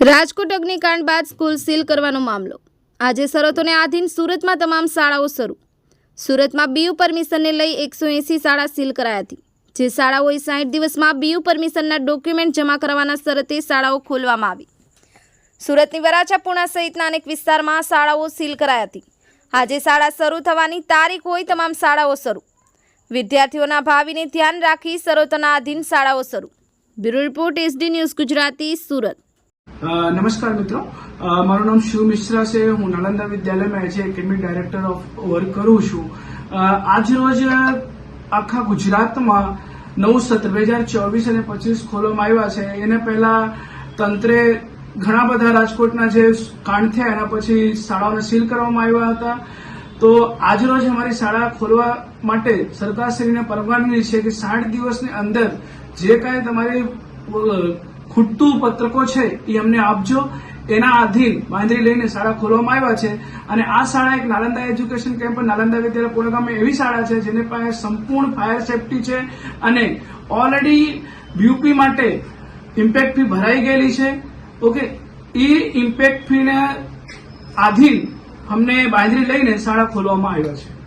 રાજકોટ અગ્નિકાંડ બાદ school seal કરવાનો મામલો આજે શરતોને આધીન સુરતમાં તમામ શાળાઓ શરૂ। સુરતમાં બીયુ પરમિશનને લઈ 180 શાળા સીલ કરાઈ હતી। જે શાળાઓએ 60 દિવસમાં બીયુ પરમિશનના ડોક્યુમેન્ટ જમા કરવાના શરતે શાળાઓ ખોલવામાં આવી। સુરતની વરાછા પૂણા સહિતના અનેક વિસ્તારમાં શાળાઓ સીલ કરાઈ હતી। આજે શાળા શરૂ થવાની તારીખ હોય તમામ શાળાઓ શરૂ। વિદ્યાર્થીઓના ભાવિને ધ્યાન રાખી શરતોના આધીન શાળાઓ શરૂ। Bureau report SD news Gujarati Surat. नमस्कार मित्रों, मारू नाम शिव मिश्रा से हूँ नालंदा विद्यालय में as academic director of work करूँ छूँ। आज रोज आखा गुजरात में नवु सत्र 2024 અને 25 खोलવામાં આવ્યા છે। એને પહેલા તંત્રે ઘણા બધા રાજકોટના જે કાંડ થયા એના પછી શાળાઓને સીલ કરવામાં આવ્યા હતા। તો આજ રોજ અમારી શાળા ખોલવા માટે સરકારશ્રીને પરવાનગી છે કે 60 દિવસની અંદર જે કાંઈ તમારી ખૂટતું પત્રકો છે એ અમને આપજો। એના આધીન બાંધરી લઈને શાળા ખોલવામાં આવ્યા છે। અને આ શાળા એક નાલંદા એજ્યુકેશન કેમ્પ નાલંદા વિદ્યાલય પૂર્ણ ગામે એવી શાળા છે જેને પાસે સંપૂર્ણ ફાયર સેફટી છે અને ઓલરેડી બીયુપી માટે ઇમ્પેક્ટ ફી ભરાઈ ગયેલી છે। ઓકે, એ ઇમ્પેક્ટ ફીને આધીન અમને બાંધરી લઈને શાળા ખોલવામાં આવ્યા છે।